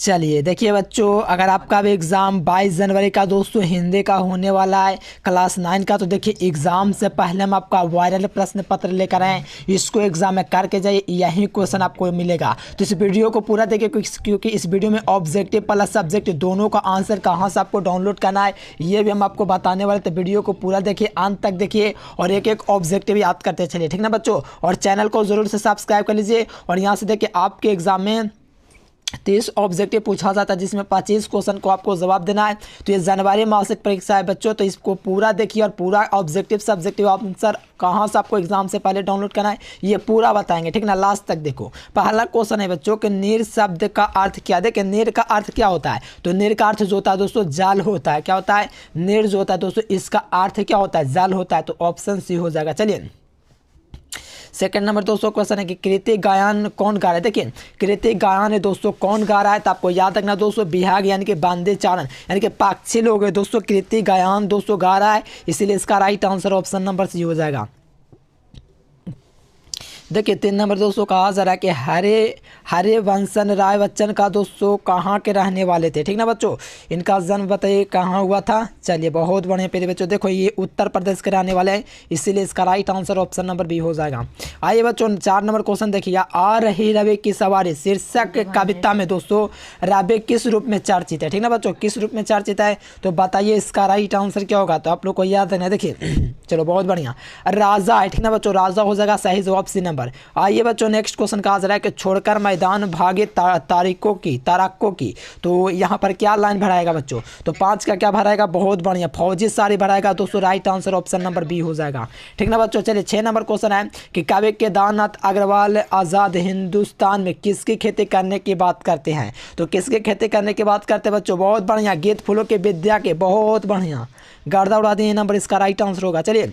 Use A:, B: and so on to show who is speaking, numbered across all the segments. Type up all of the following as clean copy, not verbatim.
A: चलिए देखिए बच्चों, अगर आपका भी एग्ज़ाम 22 जनवरी का दोस्तों हिंदी का होने वाला है क्लास 9 का, तो देखिए एग्ज़ाम से पहले हम आपका वायरल प्रश्न पत्र लेकर आए। इसको एग्ज़ाम में करके जाइए, यही क्वेश्चन आपको मिलेगा। तो इस वीडियो को पूरा देखिए, क्योंकि इस वीडियो में ऑब्जेक्टिव प्लस सब्जेक्ट दोनों का आंसर कहाँ से आपको डाउनलोड करना है ये भी हम आपको बताने वाले। तो वीडियो को पूरा देखिए, अंत तक देखिए और एक एक ऑब्जेक्टिव याद करते चलिए, ठीक ना बच्चों। और चैनल को ज़रूर से सब्सक्राइब कर लीजिए। और यहाँ से देखिए आपके एग्ज़ाम में 30 ऑब्जेक्टिव पूछा जाता है, जिसमें 25 क्वेश्चन को आपको जवाब देना है। तो ये जनवरी मासिक परीक्षा है बच्चों, तो इसको पूरा देखिए और पूरा ऑब्जेक्टिव सब्जेक्टिव आंसर कहाँ से आपको एग्जाम से पहले डाउनलोड करना है ये पूरा बताएंगे, ठीक ना। लास्ट तक देखो। पहला क्वेश्चन है बच्चों कि नीर शब्द का अर्थ क्या। देखिए नीर का अर्थ क्या होता है, तो नीर का अर्थ जो होता है दोस्तों जाल होता है। क्या होता है? नीर जो होता है दोस्तों, इसका अर्थ क्या होता है? जाल होता है। तो ऑप्शन सी हो जाएगा। चलिए सेकंड नंबर दोस्तों क्वेश्चन है कि कृति गायन कौन गा रहा है। देखिए कृति गायन है दोस्तों कौन गा रहा है, तो आपको याद रखना दोस्तों बिहाग यानी कि बांदे चारण यानी कि पाक्षी लोग है दोस्तों। कृति गायन दोस्तों गा रहा है, इसीलिए इसका right answer option number C हो जाएगा। देखिए 3 नंबर दोस्तों कहा जा रहा है कि हरिवंशन राय बच्चन का दोस्तों कहाँ के रहने वाले थे, ठीक ना बच्चों। इनका जन्म बताइए कहाँ हुआ था। चलिए बहुत बढ़िया प्यारे बच्चों, देखो ये उत्तर प्रदेश के रहने वाले हैं, इसीलिए इसका right answer option number B हो जाएगा। आइए बच्चों 4 नंबर क्वेश्चन देखिए, आ रही रवि की सवारी शीर्षक कविता में दोस्तों रवि किस रूप में चर्चित है, ठीक ना बच्चों। किस रूप में चर्चित है, तो बताइए इसका राइट आंसर क्या होगा। तो आप लोग को याद रखना। देखिए चलो बहुत बढ़िया, राजा है, ठीक ना बच्चों। राजा हो जाएगा सही जवाब सी नंबर। आइए बच्चों नेक्स्ट क्वेश्चन कहा जा रहा है कि छोड़कर मैदान भागे तारकों की, तो यहाँ पर क्या लाइन भराएगा बच्चों। तो 5 का क्या भराएगा, बहुत बढ़िया, फौजी सारी भराएगा दोस्तों। Right answer option number B हो जाएगा, ठीक ना बच्चों। चलिए 6 नंबर क्वेश्चन है कि कवि केदारनाथ अग्रवाल आज़ाद हिंदुस्तान में किसकी खेती करने की बात करते हैं। तो किसकी खेती करने की बात करते हैं बच्चों, बहुत बढ़िया, गीत फूलों के विद्या के, बहुत बढ़िया, गर्दा उड़ा दिए नंबर, इसका राइट आंसर होगा। चलिए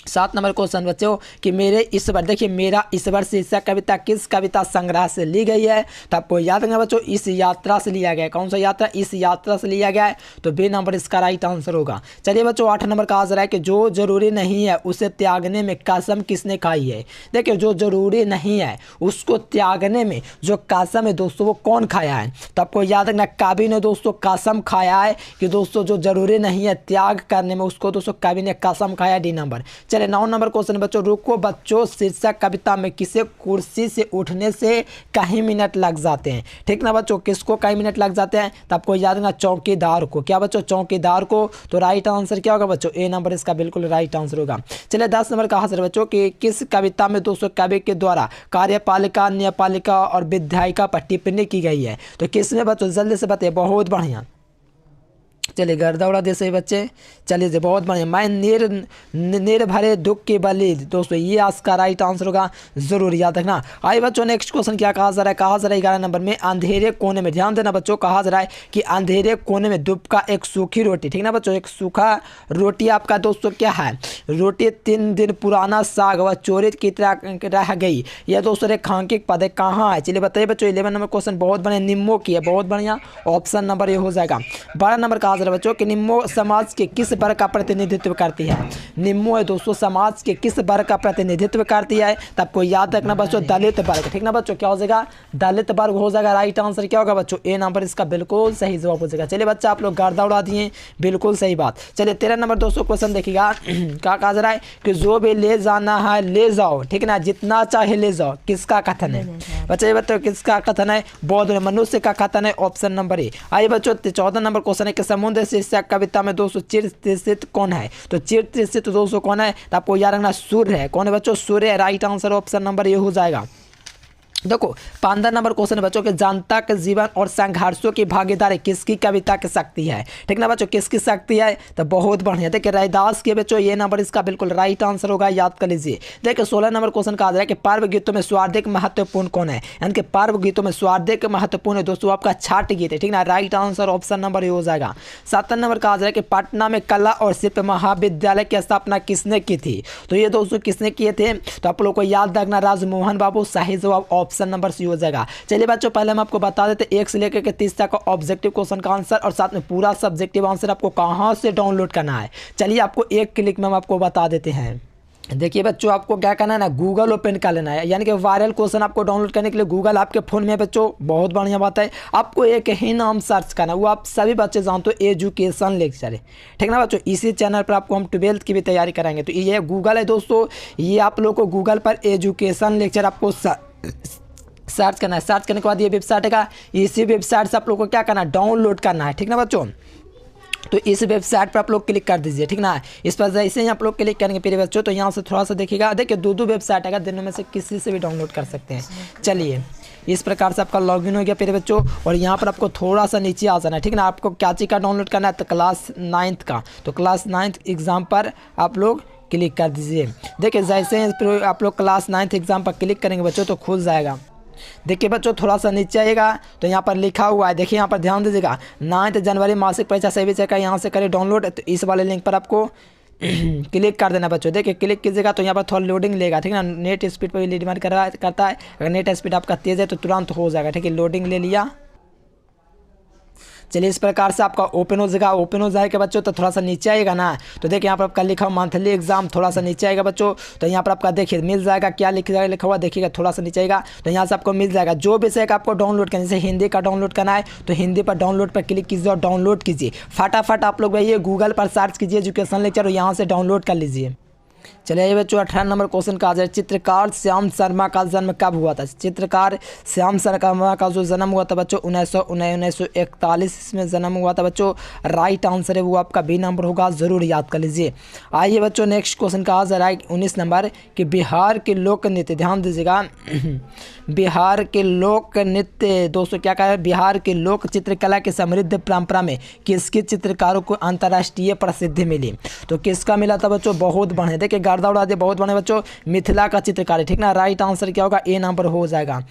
A: 7 नंबर क्वेश्चन बच्चों कि मेरे ईश्वर, देखिए मेरा ईश्वर शीर्षक कविता किस कविता संग्रह से ली गई है। तो आपको याद रखना बच्चों इस यात्रा से लिया गया है। कौन सा यात्रा, इस यात्रा से लिया गया है, तो बी नंबर इसका राइट आंसर होगा। चलिए बच्चों 8 नंबर कहा जा रहा है कि जो जरूरी नहीं है उसे त्यागने में कसम किसने खाई है। देखिए जो जरूरी नहीं है उसको त्यागने में जो कसम है दोस्तों वो कौन खाया है। तो आपको याद रखना कवि ने दोस्तों कसम खाया है कि दोस्तों जो जरूरी नहीं है त्याग करने में उसको दोस्तों कवि ने कसम खाया, डी नंबर। चलिए 9 नंबर क्वेश्चन बच्चों, रुको बच्चों शीर्षक कविता में किसे कुर्सी से उठने से कई मिनट लग जाते हैं, ठीक ना बच्चों। किसको कई मिनट लग जाते हैं, तो आपको याद रखना चौकीदार को। क्या बच्चों, चौकीदार को। तो राइट आंसर क्या होगा बच्चों, ए नंबर इसका बिल्कुल राइट आंसर होगा। चलिए 10 नंबर कहा सर बच्चों कि किस कविता में दोस्तों कवि के द्वारा कार्यपालिका न्यायपालिका और विधायिका पर टिप्पणी की गई है। तो किसमें बच्चों, जल्दी से बताइए, बहुत बढ़िया। चलिए गर्दा उड़ा दे सही बच्चे। चलिए जी बहुत बढ़िया, मैं निर्भरे दुख की बलि दोस्तों, ये आज का राइट आंसर होगा, जरूर याद रखना। आइए बच्चों नेक्स्ट क्वेश्चन क्या कहा जा रहा है, कहा जा रहा है 11 नंबर में अंधेरे कोने में, ध्यान देना बच्चों, कहा जा रहा है कि अंधेरे कोने में दुबका एक सूखी रोटी, ठीक ना बच्चों। एक सूखा रोटी आपका दोस्तों क्या है, रोटी 3 दिन पुराना साग व चोरी की तरह रह गई, यह दोस्तों रेखांकित पद है, कहाँ है। चलिए बताइए बच्चों 11 नंबर क्वेश्चन बहुत बढ़िया, निम्मो की है, बहुत बढ़िया, ऑप्शन नंबर ये हो जाएगा। 12 नंबर कहा बच्चों कि निम्मो समाज के किस वर्ग का प्रतिनिधित्व करती है। निम्मो है दोस्तों समाज के किस वर्ग का प्रतिनिधित्व करती है, तो आपको याद रखना बच्चों दलित वर्ग, ठीक ना बच्चों। क्या हो जाएगा, दलित वर्ग हो जाएगा। राइट आंसर क्या होगा बच्चों, ए नंबर इसका बिल्कुल सही जवाब हो जाएगा। चलिए बच्चा आप लोग गर्दा उड़ा दिए, बिल्कुल सही बात। चलिए 13 नंबर दोस्तों क्वेश्चन देखिएगा, क्या कहा जा रहा है कि जो भी ले जाना है ले जाओ, ठीक ना, जितना चाहे ले जाओ, किसका कथन है बच्चे, ये बताओ किसका कथन है, बौद्ध मनुष्य का कथन है, ऑप्शन नंबर ए। आइए बच्चों 14 नंबर क्वेश्चन है कि समुद्र शीर्षक कविता में दोस्तों चिरस्थित कौन है। तो चिरस्थित दोस्तों कौन है, तो आपको याद रखना सूर्य है। कौन है बच्चों, सूर्य है। राइट आंसर ऑप्शन नंबर ये हो जाएगा। देखो 15 नंबर क्वेश्चन बच्चों के जनता के जीवन और संघर्षों की भागीदारी किसकी कविता की शक्ति है, ठीक ना बच्चों, किसकी शक्ति है, तो बहुत बढ़िया। देखिए रैदास के बच्चों ये नंबर इसका बिल्कुल राइट आंसर होगा, याद कर लीजिए। देखिए 16 नंबर क्वेश्चन कहा जा रहा है कि पर्व गीतों में स्वार्थिक महत्वपूर्ण कौन है, यानी कि पर्व गीतों में स्वार्थिक महत्वपूर्ण है दोस्तों आपका छाट गीत है, ठीक ना। राइट आंसर ऑप्शन नंबर ये हो जाएगा। 17 नंबर कहा जा रहा है कि पटना में कला और शिल्प महाविद्यालय की स्थापना किसने की थी। तो ये दोस्तों किसने किए थे, तो आप लोग को याद रखना राजमोहन बाबू, सही जवाब ऑप्शन नंबर सी हो जाएगा। चलिए बच्चों पहले हम आपको बता देते 1 से लेकर के 30 तक का ऑब्जेक्टिव क्वेश्चन का आंसर और साथ में पूरा सब्जेक्टिव आंसर आपको कहां से डाउनलोड करना है। चलिए आपको एक क्लिक में हम आपको बता देते हैं। देखिए बच्चों, आपको क्या करना है ना, गूगल ओपन कर लेना है, यानी कि वायरल क्वेश्चन आपको डाउनलोड करने के लिए गूगल आपके फ़ोन में है बच्चों। बहुत बढ़िया बात है, आपको एक ही नाम सर्च करना है, वो आप सभी बच्चे जानते हो, एजुकेशन लेक्चर है, ठीक ना बच्चों। इसी चैनल पर आपको हम 12th की भी तैयारी कराएंगे। तो ये गूगल है दोस्तों, ये आप लोग को गूगल पर एजुकेशन लेक्चर आपको सर्च करना है। सर्च करने के बाद ये वेबसाइट है, इसी वेबसाइट से आप लोग को क्या करना है, डाउनलोड करना है, ठीक ना बच्चों। तो इस वेबसाइट पर आप लोग क्लिक कर दीजिए, ठीक ना। इस पर जैसे ही आप लोग क्लिक करेंगे प्रिय बच्चों, तो यहाँ से थोड़ा सा देखिएगा, देखिए दो वेबसाइट है, दोनों में से किसी से भी डाउनलोड कर सकते हैं। चलिए, इस प्रकार से आपका लॉगिन हो गया प्रिय बच्चों, और यहाँ पर आपको थोड़ा सा नीचे आ जाना है, ठीक ना। आपको क्या चीज़ का डाउनलोड करना है, तो क्लास 9th का, तो क्लास 9th एग्ज़ाम पर आप लोग क्लिक कर दीजिए। देखिए जैसे ही आप लोग क्लास 9th एग्ज़ाम पर क्लिक करेंगे बच्चों, तो खुल जाएगा। देखिए बच्चों, थोड़ा सा नीचे आइएगा तो यहाँ पर लिखा हुआ है, देखिए यहाँ पर ध्यान दीजिएगा, 9 जनवरी मासिक परीक्षा सही विषय का, यहाँ से करें डाउनलोड। तो इस वाले लिंक पर आपको क्लिक कर देना बच्चों। देखिए क्लिक कीजिएगा तो यहाँ पर थोड़ा लोडिंग लेगा, ठीक है ना। नेट स्पीड पर भी डिमांड करता है, अगर नेट स्पीड आपका तेज़ है तो तुरंत हो जाएगा, ठीक है। लोडिंग ले लिया। चलिए, इस प्रकार से आपका ओपन हो जाएगा। ओपन हो जाएगा बच्चों, तो थोड़ा सा नीचे आएगा ना, तो देखिए यहाँ पर आपका लिखा हुआ मंथली एग्जाम, थोड़ा सा नीचे आएगा बच्चों। तो यहाँ पर आपका देखिए मिल जाएगा, क्या लिखा हुआ देखिएगा, थोड़ा सा नीचे आएगा तो यहाँ से आपको मिल जाएगा जो विषय का आपको डाउनलोड करना है। जैसे हिंदी का डाउनलोड करना है तो हिंदी पर डाउनलोड पर क्लिक कीजिए और डाउनलोड कीजिए। फटाफट आप लोग भैया गूगल पर सर्च कीजिए एजुकेशन लेक्चर, और यहाँ से डाउनलोड कर लीजिए। चलिए बच्चों, 18 नंबर क्वेश्चन का आ जाए, चित्रकार श्याम शर्मा का जन्म कब हुआ था। चित्रकार श्याम शर्मा का जो जन्म हुआ था बच्चों 1941 में जन्म हुआ था बच्चों। राइट आंसर है वो आपका बी नंबर होगा, ज़रूर याद कर लीजिए। आइए बच्चों, नेक्स्ट क्वेश्चन का आ जा रहा है 19 नंबर कि बिहार के लोक नृत्य, ध्यान दीजिएगा बिहार के लोक नृत्य दोस्तों क्या कहा है, बिहार के लोक चित्रकला की समृद्ध परंपरा में किसके चित्रकारों को अंतर्राष्ट्रीय प्रसिद्धि मिली। तो किसका मिला था बच्चों, बहुत बढ़िया, देखिए गर्दा उड़ा दिए, बहुत बढ़िया बच्चों, मिथिला का चित्रकार है, ठीक ना। राइट आंसर क्या होगा, ए नंबर हो जाएगा।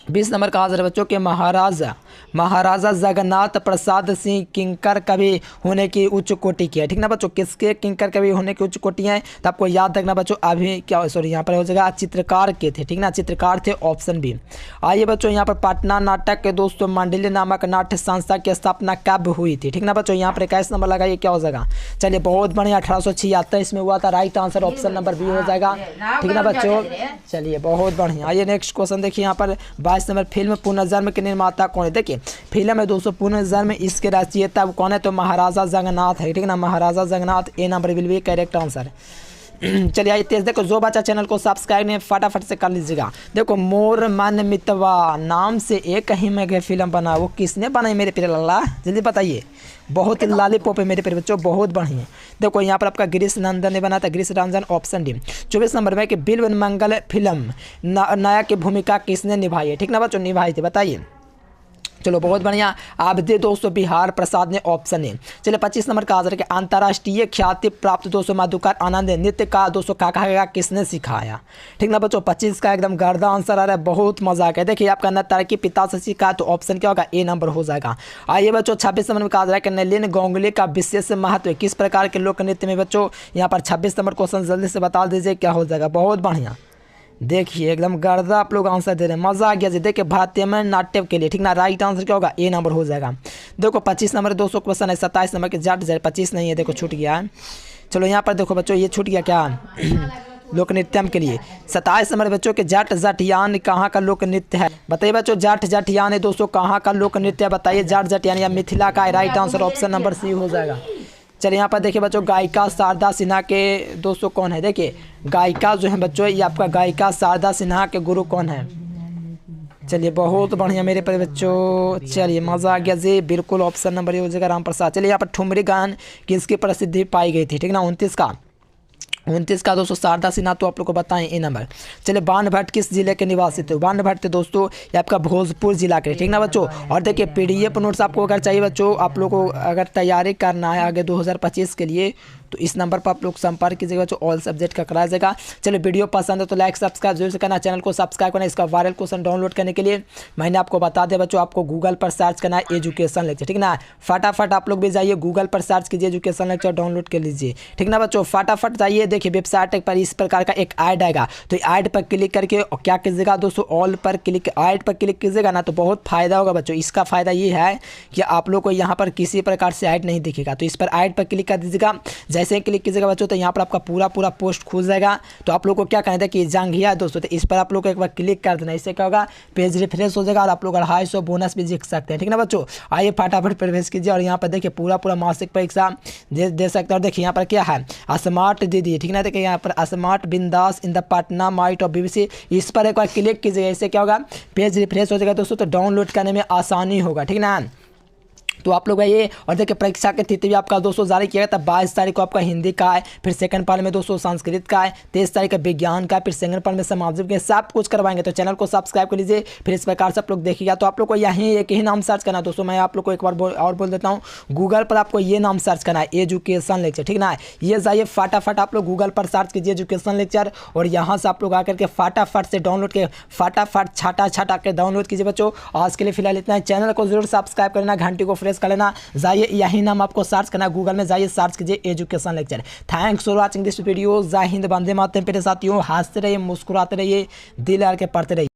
A: 20 नंबर का आंसर बच्चों के महाराजा जगन्नाथ प्रसाद सिंह किंकर कवि होने की उच्च कोटि की है, ठीक ना बच्चों। किसके किंकर कवि होने की उच्च कोटि है, तो आपको याद रखना बच्चों, अभी क्या सॉरी यहाँ पर हो जाएगा चित्रकार के थे, ठीक ना, चित्रकार थे, ऑप्शन बी। आइए बच्चों, यहाँ पर पटना नाटक के दोस्तों मंडली नामक नाट्य संस्था की स्थापना कब हुई थी, ठीक ना बच्चों। यहाँ पर 21 नंबर लगाइए, क्या हो जाएगा। चलिए बहुत बढ़िया, 1876 में हुआ था। Right answer option number B हो जाएगा, ठीक ना बच्चों। चलिए बहुत बढ़िया। आइए नेक्स्ट क्वेश्चन देखिए, यहाँ पर 22 नंबर फिल्म पुनर्जन्म के निर्माता कौन है। देखिए फिल्म है दोस्तों पुनर्जन्म, इसके रचयिता कौन है, तो महाराजा जगन्नाथ है, ठीक ना, Maharaja Jagannath. A number will be correct answer. चलिए आइए तेज, देखो जो बच्चा चैनल को सब्सक्राइब नहीं फटाफट से कर लीजिएगा। देखो मोर मन मितवा नाम से एक ही में फिल्म बना, वो किसने बनाई मेरे प्रिय लल्ला, जल्दी बताइए। बहुत लॉलीपॉप है मेरे प्रिय बच्चों, बहुत बढ़िया। देखो यहाँ पर आपका गिरीश नंदन ने बना था, Girish Ranjan, option D. 24 number में कि बिल्व मंगल फिल्म नायक की भूमिका किसने निभाई है, ठीक ना बच्चों, निभाई थी, बताइए। चलो बहुत बढ़िया, आप दे दोस्तों बिहार प्रसाद ने, ऑप्शन है। चलिए 25 नंबर का आंसर है कि अंतर्राष्ट्रीय ख्याति प्राप्त दोस्तों मधुकर आनंद नृत्य का दोस्तों का कहा किसने सिखाया, ठीक ना बच्चों। 25 का एकदम गर्दा आंसर आ रहा है, बहुत मजा आ गया। देखिए आपका नर्तकी के पिता से सीखा, तो ऑप्शन क्या होगा, ए नंबर हो जाएगा। आइए बच्चों 26 नंबर में कहा जा रहा है कि नलिन गांगुली का विशेष महत्व किस प्रकार के लोक नृत्य में बच्चों। यहाँ पर 26 नंबर क्वेश्चन जल्दी से बता दीजिए, क्या हो जाएगा। बहुत बढ़िया, देखिए एकदम गर्दा आप लोग आंसर दे रहे हैं, मजा आ गया जी। देखिए भारतीय नाट्य के लिए, ठीक ना, राइट आंसर क्या होगा, ए नंबर हो जाएगा। देखो 25 नंबर 200 क्वेश्चन है, 27 नंबर के जाट 25 नहीं है, देखो छूट गया है। चलो यहाँ पर देखो बच्चों, ये छूट गया क्या लोक नृत्यम के लिए। 27 नंबर बच्चों के जाट जटियान कहाँ का लोक नृत्य है, बताइए बच्चों। जाट जटियान है दोस्तों, कहाँ का लोक नृत्य है, बताइए। जाट जटियान या मिथिला का, right answer option number C हो जाएगा। चलिए यहाँ पर देखिए बच्चों, गायिका शारदा सिन्हा के दोस्तों कौन है। देखिए गायिका जो है बच्चों, ये आपका गायिका शारदा सिन्हा के गुरु कौन है। चलिए बहुत बढ़िया मेरे पर बच्चों, चलिए मजा आ गया जी, बिल्कुल ऑप्शन नंबर ये हो जाएगा राम प्रसाद। चलिए यहाँ पर ठुमरी गान किसकी प्रसिद्धि पाई गई थी, ठीक ना, 29 का दोस्तों शारदा सिन्हा, तो आप लोग को बताएं ए नंबर। चलिए बाण भट्ट किस जिले के निवासी थे, बाण भट्ट थे दोस्तों ये आपका भोजपुर जिला के, ठीक ना बच्चों। और देखिए पीडीएफ नोट्स आपको अगर चाहिए बच्चों, आप लोग को अगर तैयारी करना है आगे 2025 के लिए, तो इस नंबर पर आप लोग संपर्क कीजिएगा बच्चों, ऑल सब्जेक्ट का कराया जाएगा। चलो वीडियो पसंद है तो लाइक सब्सक्राइब जरूर से करना, चैनल को सब्सक्राइब करना। इसका वायरल क्वेश्चन डाउनलोड करने के लिए मैंने आपको बता दिया बच्चों, आपको गूगल पर सर्च करना है एजुकेशन लेक्चर, ठीक ना। फटाफट आप लोग भी जाइए गूगल पर सर्च कीजिए एजुकेशन लेक्चर, डाउनलोड कर लीजिए, ठीक ना बच्चों। फटाफट जाइए, देखिए वेबसाइट पर इस प्रकार का एक ऐड आएगा, तो ऐड पर क्लिक करके क्या कीजिएगा दोस्तों, ऑल पर क्लिक, ऐड पर क्लिक कीजिएगा ना, तो बहुत फायदा होगा बच्चों। इसका फायदा ये है कि आप लोग को यहाँ पर किसी प्रकार से ऐड नहीं दिखेगा, तो इस पर ऐड पर क्लिक कर दीजिएगा। जैसे ही क्लिक कीजिएगा बच्चों तो यहाँ पर आपका पूरा पोस्ट खुल जाएगा। तो आप लोग को क्या करना है कि जांघिया है दोस्तों, तो इस पर आप लोग को एक बार क्लिक कर देना। इससे क्या होगा, पेज रिफ्रेश हो जाएगा और आप लोग 250 बोनस भी जीत सकते हैं। ठीक है ना बच्चों, आइए फटाफट प्रवेश कीजिए और यहाँ पर देखिए पूरा मासिक परीक्षा दे सकते हैं। और देखिए यहाँ पर क्या है, स्मार्ट दीदी, ठीक ना, देखिए यहाँ पर स्मार्ट बिंदास in the Patna might of BBC, इस पर एक बार क्लिक कीजिएगा। इससे क्या होगा, पेज रिफ्रेश हो जाएगा दोस्तों, तो डाउनलोड करने में आसानी होगा। ठीक ना, तो आप लोग ये और देखिए परीक्षा की तिथि भी आपका दोस्तों जारी किया गया था। 22 तारीख को आपका हिंदी का है, फिर सेकंड पार्ट में दोस्तों संस्कृत का है, 23 तारीख का विज्ञान का, फिर सेकंड पार्ट में सामाजिक के, सब कुछ करवाएंगे। तो चैनल को सब्सक्राइब कर लीजिए, फिर इस प्रकार से आप लोग देखिएगा। तो आप लोग को यहीं एक ही नाम सर्च करना दोस्तों, मैं आप लोग को एक बार बोल देता हूँ, गूगल पर आपको ये नाम सर्च करना है, एजुकेशन लेक्चर। ठीक ना, ये जाइए फटाफट आप लोग गूगल पर सर्च कीजिए एजुकेशन लेक्चर, और यहाँ से आप लोग आकर के फटाफट से डाउनलोड के फटाफट छाटा के डाउनलोड कीजिए बच्चों। आज के लिए फिलहाल इतना है, चैनल को जरूर सब्सक्राइब करना, घंटी को प्रेस कर लेना। जाइए यही नाम आपको सर्च करना, गूगल में जाइए सर्च कीजिए education lecture. Thanks for watching this video. जय हिंद, वंदे मातरम। मेरे साथियों, हंसते रहिए, मुस्कुराते रहिए, दिल लगा के पढ़ते रहिए।